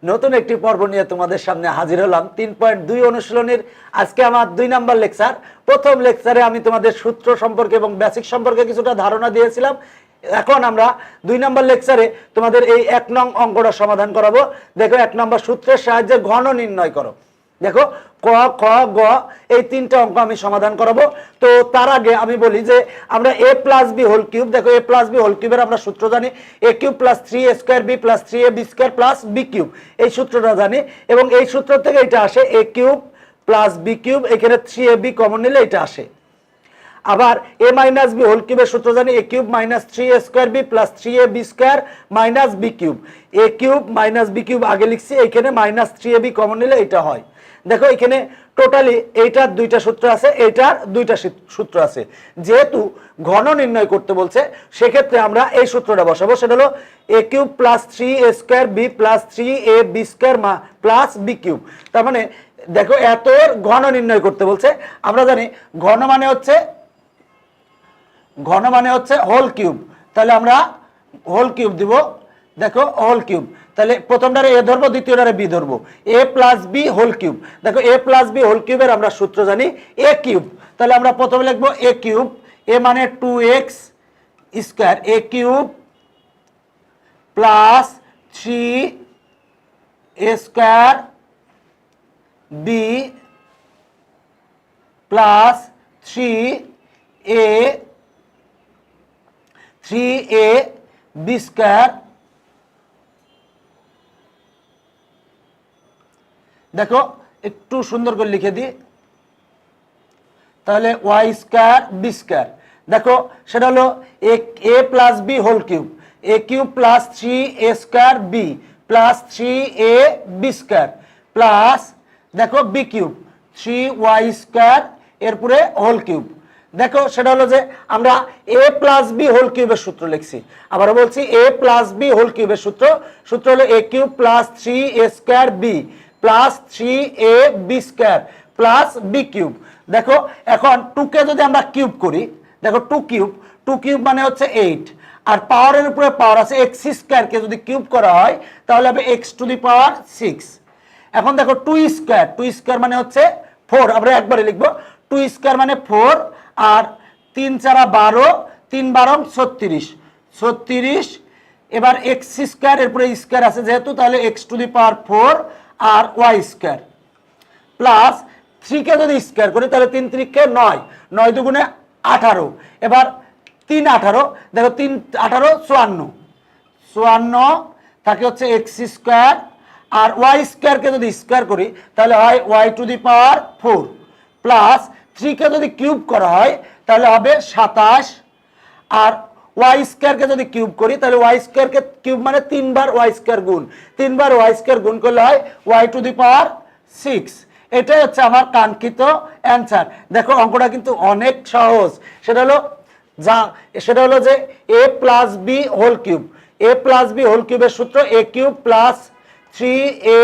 নতুন একটি পর্ব নিয়ে তোমাদের সামনে হাজির হলাম 3.2 অনুশীলনীর। আজকে আমার 2 নাম্বার লেকচার। প্রথম লেকচারে আমি তোমাদের সূত্র সম্পর্কে এবং বেসিক সম্পর্কে কিছুটা ধারণা দিয়েছিলাম। এখন আমরা 2 নাম্বার লেকচারে তোমাদের এই 1 নং অঙ্কটা সমাধান করাবো। দেখো 1 নম্বর সূত্রের সাহায্যে ঘন নির্ণয় করো। দেখো ক খ গ এই 3টা অঙ্ক আমি সমাধান করাবো। তো তার আগে আমি বলি যে আমরা a plus b whole cube, দেখো a প্লাস বি হোল কিউবের আমরা সূত্র জানি a cube plus 3a square b plus 3ab square plus b cube, এই সূত্রটা জানি এবং এই সূত্র থেকে এটা আসে a cube plus b cube, এখানে 3ab কমন নিলে এটা আসে। আবার a মাইনাস বি হোল কিউবের সূত্র জানি a cube minus 3a square b plus 3ab square minus b cube, a cube minus b cube আগে লিখছি, এখানে মাইনাস 3ab কমন নিলে এটা হয়। দেখো এখানে টোটালি এইটার 2টা সূত্র আছে, এইটার 2টা সূত্র আছে। যেহেতু ঘন নির্ণয় করতে বলছে সেক্ষেত্রে আমরা এই সূত্রটা বসাবো, সেটা হলো a cube plus 3a square b plus 3ab square plus b cube. তার মানে দেখো এত ঘন নির্ণয় করতে বলছে। আমরা জানি ঘন মানে হচ্ছে হোল কিউব, তাহলে আমরা হোল কিউব দিব। দেখো হোল কিউব, তাহলে প্রথমটারে এ ধরবো, দ্বিতীয়টারে বি ধরবো, এ প্লাস বি হোল কিউব। দেখো এ প্লাস বি হোল কিউবের আমরা সূত্র জানি এ কিউব, তাহলে আমরা প্রথমে লিখবো এ কিউব, এ মানে 2x square, a cube plus 3a square B plus 3a B square. দেখো একটু সুন্দর করে লিখে দিই, তাহলে ওয়াই স্কয়ার বি স্কয়ার। দেখো সেটা হলো a plus b whole cube, a cube plus 3a square B plus 3a B square plus দেখো বি কিউব 3y স্কয়ার এরপরে হোল কিউব। দেখো সেটা হলো যে আমরা a প্লাস বি হোল কিউবের সূত্র লিখছি। আবার বলছি a প্লাস বি হোল কিউবের সূত্র হলো a cube plus 3a square B plus 3ab square plus B cube. দেখো এখন 2 কে যদি আমরা কিউব করি, দেখো 2 কিউব মানে হচ্ছে 8, আর পাওয়ারের উপরে পাওয়ার আছে x স্কয়ার কে যদি কিউব করা হয় তাহলে হবে x টু দি পাওয়ার 6। এখন দেখো 2 স্কয়ার মানে হচ্ছে 4, আমরা একবারে লিখবো 2 স্কয়ার মানে 4, আর 3 4 12, 3 12 36। এবার x স্কয়ার এরপরে স্কয়ার আছে যেহেতু, তাহলে x টু দি পাওয়ার 4 আর y স্কয়ার প্লাস 3 কে যদি স্কয়ার করি তাহলে 3 3 কে 9, 9 দুগুণে 18, এবার 3 18, দেখো 3 18 54 থাকে হচ্ছে x স্কয়ার, আর y স্কয়ার কে যদি স্কয়ার করি তাহলে হয় y two the power 4 plus 3 কে যদি কিউব করা হয় তাহলে হবে 27, আর y স্কয়ার কে যদি কিউব করি তাহলে y স্কয়ার কে কিউব মানে 3 বার y স্কয়ার গুণ, 3 বার y স্কয়ার গুণ করলে হয় y টু দি পাওয়ার 6। এটাই হচ্ছে আমার কাঙ্ক্ষিত অ্যানসার। দেখো অঙ্কটা কিন্তু অনেক সহজ। সেটা হলো যে a plus b whole cube, a plus b whole কিউবের সূত্র a cube plus 3a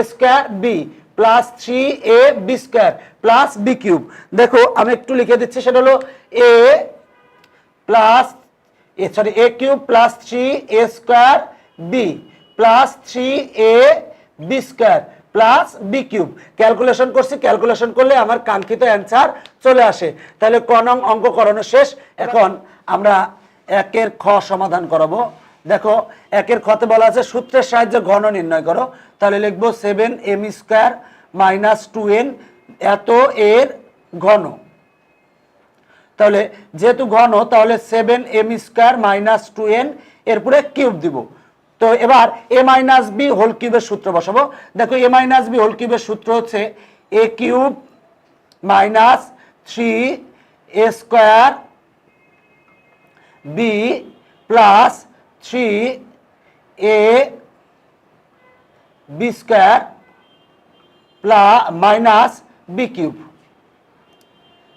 square B plus 3ab square plus B cube. দেখো আমি একটু লিখে দিচ্ছি, সেটা হলো a cube plus 3a square B plus 3ab square plus B cube. Calculation করছি, ক্যালকুলেশন করলে আমার কাঙ্ক্ষিত অ্যান্সার চলে আসে। তাহলে ক নং অঙ্ক করানো শেষ। এখন আমরা 1-এর খ সমাধান করাবো। দেখো 1-এর খতে বলা আছে সূত্রের সাহায্যে ঘন নির্ণয় করো, তাহলে লিখবো 7m স্কয়ার মাইনাস 2n এত এর ঘন। তাহলে যেহেতু ঘন তাহলে 7m স্কয়ার মাইনাস 2n এরপরে কিউব দিব। তো এবার a মাইনাস বি হোল কিউবের সূত্র বসাবো। দেখো a মাইনাস বি হোল কিউবের সূত্র হচ্ছে a cube minus 3a square B plus 3ab square plus minus B cube.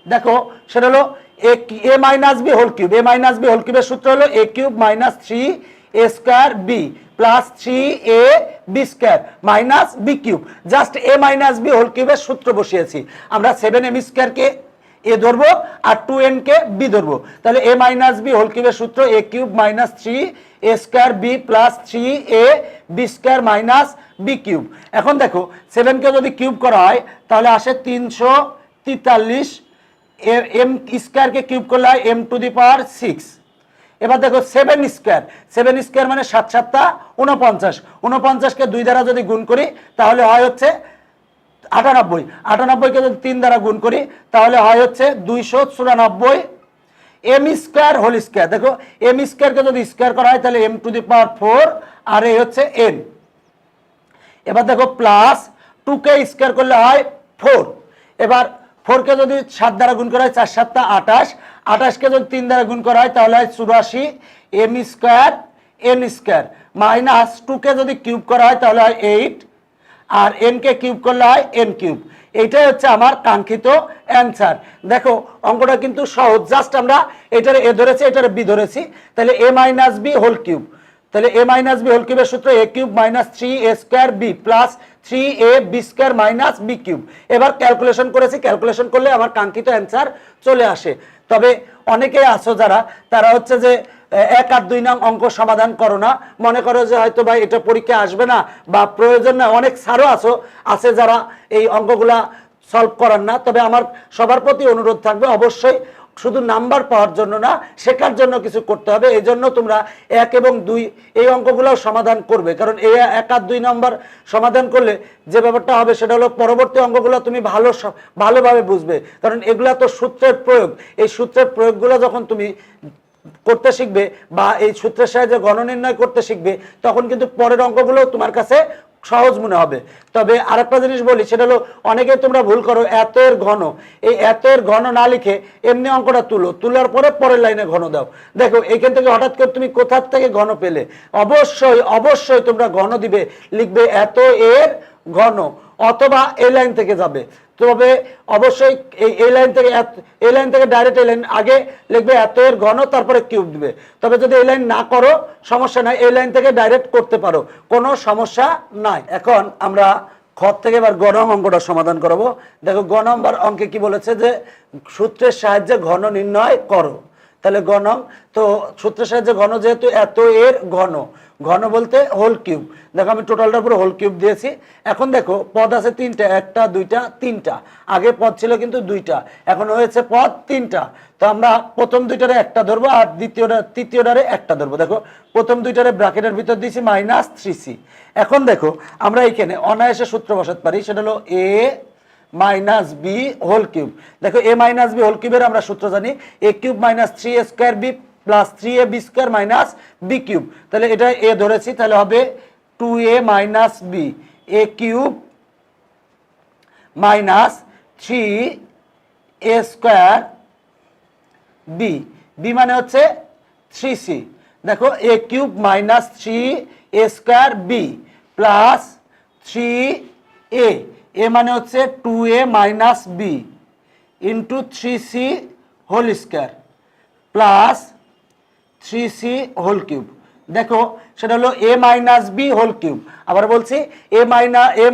দেখো সেটা হলো a minus B whole cube, a minus B whole কিউবের সূত্র হলো a cube minus 3a square B plus 3ab square minus B cube. Just a minus B whole কিউবের সূত্র বসিয়েছি আমরা। 7m স্কয়ার কে এ ধরবো আর 2n কে বি ধরবো। তাহলে a মাইনাস বি হোল কিউবের সূত্র a cube minus 3a square B plus 3a B square minus B cube. এখন দেখো 7 কে যদি কিউব করা হয় তাহলে আসে 343, এম স্কয়ার কে কিউব করলে হয় m টু দি পাওয়ার 6। এবার দেখো 7 স্কয়ার মানে 7 7 49, 49 কে 2 দ্বারা যদি গুণ করি তাহলে হয় হচ্ছে 98, 98 কে যদি 3 দ্বারা গুণ করি তাহলে হয় হচ্ছে 294 এম স্কয়ার হোল স্কয়ার। দেখো এম স্কয়ার কে যদি স্কয়ার করা হয় তাহলে m টু দি পাওয়ার 4 আর এই হচ্ছে n। এবার দেখো প্লাস 2 কে স্কয়ার করলে হয় 4। এবার 4 কে যদি 7 দ্বারা গুণ করা হয় 4 7 28, 28 কে যদি 3 দ্বারা গুণ করা হয় তাহলে হয় 84 M square n square minus 2 কে যদি কিউব করা হয় তাহলে হয় 8 আর n কে কিউব করলে হয় n কিউব। এইটাই হচ্ছে আমার কাঙ্ক্ষিত অ্যান্সার। দেখো অঙ্কটা কিন্তু সহজ, জাস্ট আমরা এটারে a ধরেছি এটারে b ধরেছি, তাহলে a minus b whole cube. তাহলে a মাইনাস b হোল কিউবের সূত্র a cube minus 3a square b plus 3a b square minus b cube. এবার ক্যালকুলেশন করেছি, ক্যালকুলেশন করলে আমার কাঙ্ক্ষিত অ্যান্সার চলে আসে। তবে অনেকেই আছো যারা তারা হচ্ছে যে 1 আর 2 নং অঙ্ক সমাধান করো না, মনে করো যে হয়তো ভাই এটা পরীক্ষা আসবে না বা প্রয়োজন না। অনেক স্যারও আছে যারা এই অঙ্কগুলা সলভ করার না। তবে আমার সবার প্রতি অনুরোধ থাকবে অবশ্যই শুধু নাম্বার পাওয়ার জন্য না, শেখার জন্য কিছু করতে হবে। এই জন্য তোমরা 1 এবং 2 এই অঙ্কগুলোও সমাধান করবে, কারণ এই 1 আর 2 নম্বর সমাধান করলে যে ব্যাপারটা হবে সেটা হলো পরবর্তী অঙ্কগুলো তুমি ভালোভাবে বুঝবে, কারণ এগুলা তো সূত্রের প্রয়োগ। এই সূত্রের প্রয়োগগুলো যখন তুমি করতে শিখবে বা এই সূত্রের সাহায্যে গণ নির্ণয় করতে শিখবে তখন কিন্তু পরের অঙ্কগুলো তোমার কাছে সহজ মনে হবে। তবে আরেকটা জিনিস বলি, সেটা হলো অনেকে তোমরা ভুল করো এত এর ঘন। এই এত এর ঘন না লিখে এমনি অঙ্কটা তোলার পরে পরের লাইনে ঘন দাও। দেখো এখান থেকে হঠাৎ করে তুমি কোথা থেকে ঘন পেলে, অবশ্যই তোমরা ঘন দিবে, লিখবে এত এর ঘন, অথবা এই লাইন থেকে যাবে। তবে অবশ্যই এই লাইন থেকে ডাইরেক্ট এই লাইন আগে লিখবে এত এর ঘন, তারপরে কিউব দিবে। তবে যদি এই লাইন না করো সমস্যা নাই, এই লাইন থেকে ডাইরেক্ট করতে পারো, কোনো সমস্যা নাই। এখন আমরা খ থেকে এবার গ নং অঙ্কটা সমাধান করব। দেখো গ নম্বর অঙ্কে কি বলেছে যে সূত্রের সাহায্যে ঘন নির্ণয় করো। তাহলে গ নং, তো সূত্রের সাহায্যে ঘন যেহেতু এত এর ঘন, ঘন বলতে হোল কিউব। দেখো আমি টোটালটার পুরো হোল কিউব দিয়েছি। এখন দেখো পদ আছে 3টা, 1টা 2টা 3টা। আগে পদ ছিল কিন্তু 2টা, এখন হয়েছে পদ 3টা। তো আমরা প্রথম 2টারে একটা ধরবো আর তৃতীয়টারে একটা ধরবো। দেখো প্রথম 2টারে ব্র্যাকেটের ভিতর দিয়েছি মাইনাস 3c। এখন দেখো আমরা এখানে অনায়াসে সূত্র বসাতে পারি, সেটা হলো a minus B whole cube. দেখো a মাইনাস বি হোল কিউবের আমরা সূত্র জানি a cube minus 3a square B plus 3a B square minus B cube. তাহলে এটা a ধরেছি, তাহলে হবে 2a minus B a cube minus 3a square B, B মানে হচ্ছে 3c। দেখো a cube minus 3a square B plus 3a, A মানে হচ্ছে 2a minus B into 3c whole square plus 3c whole cube. দেখো সেটা হলো a minus B whole cube. আবার বলছি a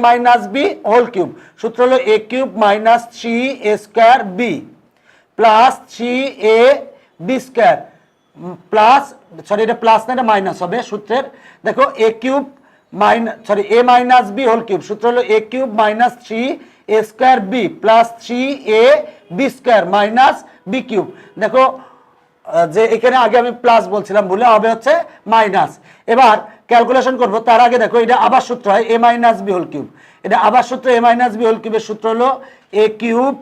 minus B whole cube. সূত্র হলো a cube minus 3a square B plus 3a B square plus, sorry এটা plus না এটা মাইনাস হবে সূত্রের। দেখো a cube a minus B whole cube, সূত্র হলো a cube minus 3a square B plus 3a B square minus B cube. দেখো যে এখানে আগে আমি প্লাস বলছিলাম বলে হবে হচ্ছে মাইনাস। এবার ক্যালকুলেশন করব তার আগে দেখো এটা আবার সূত্র হয় a minus B whole cube. এটা আবার সূত্র a মাইনাস বি হোল কিউবের সূত্র হলো a cube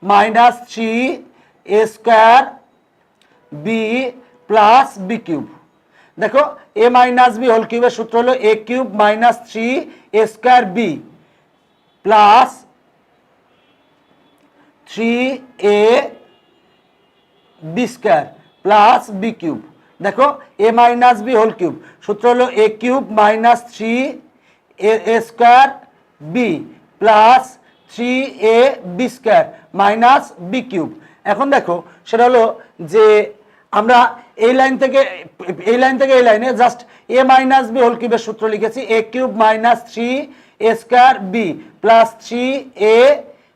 minus 3a square B plus B cube. দেখো a মাইনাস বি হোল কিউবের সূত্র হলো a cube minus 3a square B plus 3a B square plus B cube. দেখো a minus B whole cube সূত্র হলো a cube minus 3a square B plus 3a B square minus B cube. এখন দেখো সেটা হলো যে আমরা এই লাইন থেকে এই লাইনে just a minus B whole কিউবের সূত্র লিখেছি a cube minus 3a square B plus 3a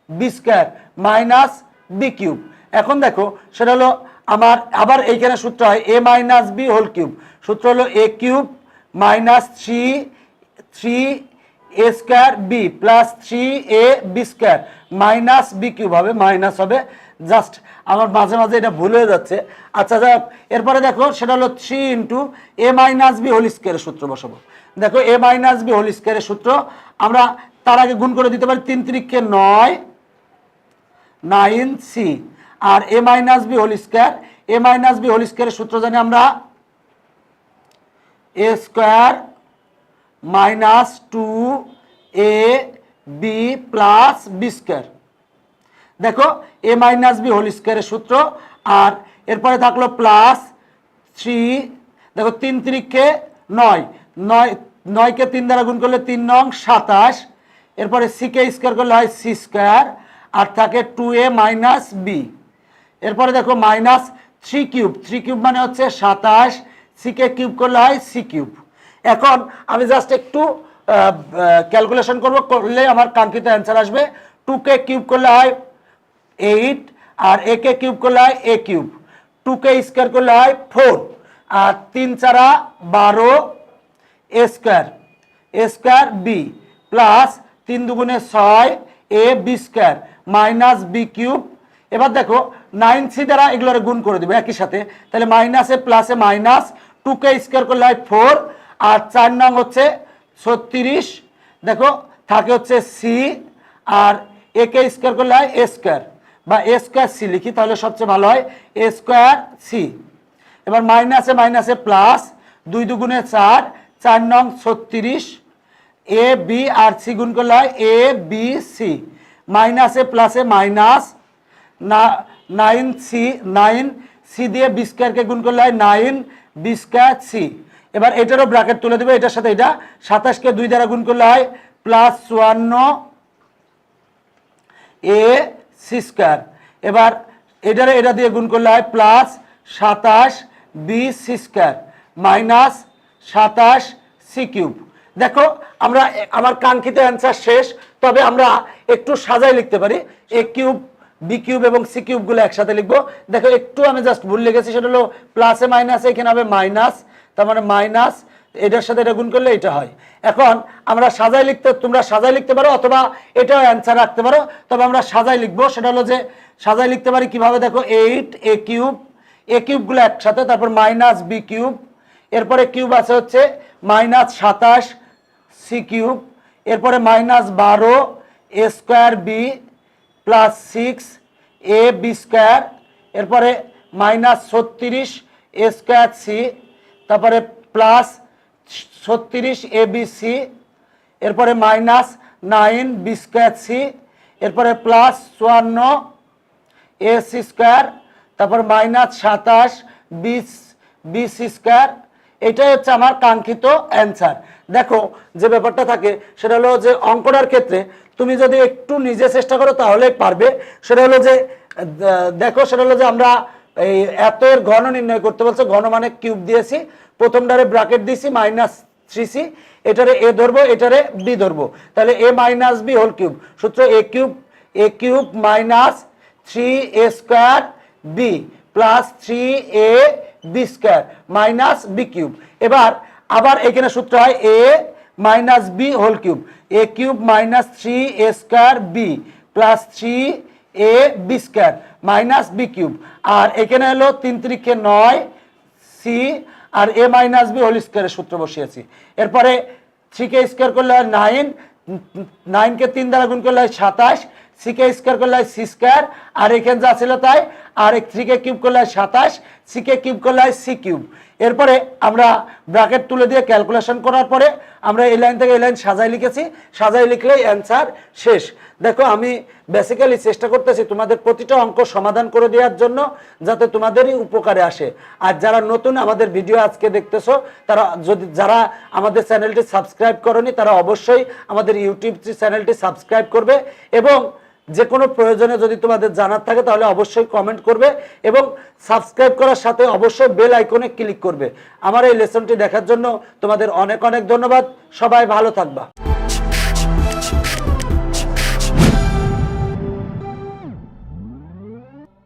B square minus B cube. এখন দেখো সেটা হলো আমার আবার এইখানে সূত্র হয় a minus B whole cube. সূত্র হলো a cube minus three a square b plus three a b square minus B cube হবে, মাইনাস হবে। জাস্ট আমার মাঝে মাঝে এটা ভুল হয়ে যাচ্ছে। আচ্ছা যাক, এরপরে দেখো সেটা হলো থ্রি ইন্টু এ মাইনাস বি হোল স্কোয়ারের সূত্র বসাবো। দেখো এ মাইনাস বি হোল স্কোয়ারের সূত্র আমরা তার আগে গুণ করে দিতে পারি, 3 3 9 9 সি আর a minus B whole square, A minus B whole স্কোয়ারের সূত্র জানি আমরা এ square minus two A B plus B square. দেখো এ মাইনাস বি হোল স্কোয়ারের সূত্র, আর এরপরে থাকলো প্লাস থ্রি, দেখো 3 3 9 9 9কে 3 দ্বারা গুণ করলে 3 নং 27, এরপরে সিকে স্কোয়ার করলে হয় সি স্কোয়ার আর থাকে 2a মাইনাস বি। এরপরে দেখো মাইনাস থ্রি কিউব মানে হচ্ছে 27, সিকে কিউব করলে হয় সি কিউব। এখন আমি জাস্ট একটু ক্যালকুলেশন করলে আমার কাঙ্ক্ষিত অ্যান্সার আসবে। 2কে কিউব করলে হয় 8 আর এ কে কিউব করলে হয় এ কিউব, 2কে স্কোয়ার করলে হয় 4 আর 3 4 12 a square b plus 3 2 6 a b square minus B cube. এবার দেখো 9c দ্বারা এগুলোর গুণ করে দেবো একই সাথে, তাহলে মাইনাসে প্লাসে মাইনাস, 2কে স্কোয়ার করলে হয় 4 আর 4 নং হচ্ছে 36, দেখো থাকে হচ্ছে সি আর এ কে স্কোয়ার করলে হয় এ স্কোয়ার বা এ স্কোয়ার সি লিখি তাহলে সবচেয়ে ভালো হয়, এ স্কোয়ার সি। এবার মাইনাসে মাইনাসে প্লাস, 2 2 4 4 নং 36, এ বি আর সি গুণ করলে হয় এ বি সি, মাইনাসে প্লাসে মাইনাস, 9 সি দিয়ে বি স্কোয়ারকে গুণ করলে হয় 9 বি স্কোয়ার সি। এবার এটারও ব্র্যাকেট তুলে দেবে, এটার সাথে এটা 27কে 2 দ্বারা গুণ করলে হয় প্লাস 54 এ সি স্কোয়ার। এবার এটা দিয়ে গুণ করলে হয় plus 27 B C square minus 27 C cube. দেখো আমরা আমার কাঙ্ক্ষিত অ্যান্সার শেষ, তবে আমরা একটু সাজাই লিখতে পারি, এ কিউব বি কিউব এবং সি কিউবগুলো একসাথে লিখবো। দেখো একটু আমি জাস্ট ভুল লিখেছি, সেটা হলো প্লাসে মাইনাসে এখানে হবে মাইনাস, তার মানে মাইনাস এটার সাথে এটা গুণ করলে এটা হয়। এখন আমরা তোমরা সাজাই লিখতে পারো অথবা এটাও অ্যান্সার রাখতে পারো, তবে আমরা সাজাই লিখবো। সেটা হলো যে সাজাই লিখতে পারি কিভাবে, দেখো 8 এ কিউবগুলো একসাথে, তারপর মাইনাস বি কিউব, এরপরে কিউব আছে হচ্ছে মাইনাস 27 সি কিউব, এরপরে minus 12 a square b plus 6 a b square, এরপরে মাইনাস 36 এ স্কোয়ার সি, তারপরে প্লাস 36 এ বি সি, এরপরে মাইনাস 9 বি স্কোয়ার সি, এরপরে প্লাস 54 এ সি স্কোয়ার, তারপর মাইনাস 27 বি সি স্কোয়ার। এটাই হচ্ছে আমার কাঙ্ক্ষিত অ্যান্সার। দেখো যে ব্যাপারটা থাকে সেটা হলো যে অঙ্কটার ক্ষেত্রে তুমি যদি একটু নিজে চেষ্টা করো তাহলে পারবে। সেটা হলো যে দেখো সেটা হলো যে আমরা এই এত এর ঘন নির্ণয় করতে বলছে, ঘন মানে কিউব দিয়েছি, প্রথমটারে ব্র্যাকেট দিয়েছি মাইনাস 3c, এটারে এ ধরবো এটারে বি ধরবো, তাহলে a minus B whole cube. সূত্র a cube minus 3a square b plus 3a b square minus B cube. এবার আবার এখানে সূত্র হয় a minus B whole cube, a cube minus 3a square b plus 3a b square minus B cube. আর এখানে হলো 3 3 9 c আর a minus B whole স্কোয়ারের সূত্র বসিয়েছি। এরপরে 3কে স্কোয়ার করলে হয় 9, 9কে 3 দ্বারা গুণ করলে হয় 27, সিকে স্কোয়ার করলে হয় সি স্কোয়ার আর এখানে যা ছিল তাই, আর 3কে কিউব করলে হয় 27, সিকে কিউব করলে হয় সি কিউব। এরপরে আমরা ব্র্যাকেট তুলে দিয়ে ক্যালকুলেশন করার পরে আমরা এই লাইন থেকে এই লাইন সাজাই লিখেছি, সাজাই লিখলেই অ্যান্সার শেষ। দেখো আমি বেসিক্যালি চেষ্টা করতেছি তোমাদের প্রতিটা অঙ্ক সমাধান করে দেওয়ার জন্য, যাতে তোমাদেরই উপকারে আসে। আর যারা নতুন আমাদের ভিডিও আজকে দেখতেছো, যারা আমাদের চ্যানেলটি সাবস্ক্রাইব করনি তারা অবশ্যই আমাদের ইউটিউব চ্যানেলটি সাবস্ক্রাইব করবে, এবং যে কোনো প্রয়োজনে যদি তোমাদের জানার থাকে তাহলে অবশ্যই কমেন্ট করবে, এবং সাবস্ক্রাইব করার সাথে অবশ্যই বেল আইকনে ক্লিক করবে। আমার এই লেসনটি দেখার জন্য তোমাদের অনেক অনেক ধন্যবাদ। সবাই ভালো থাকবা।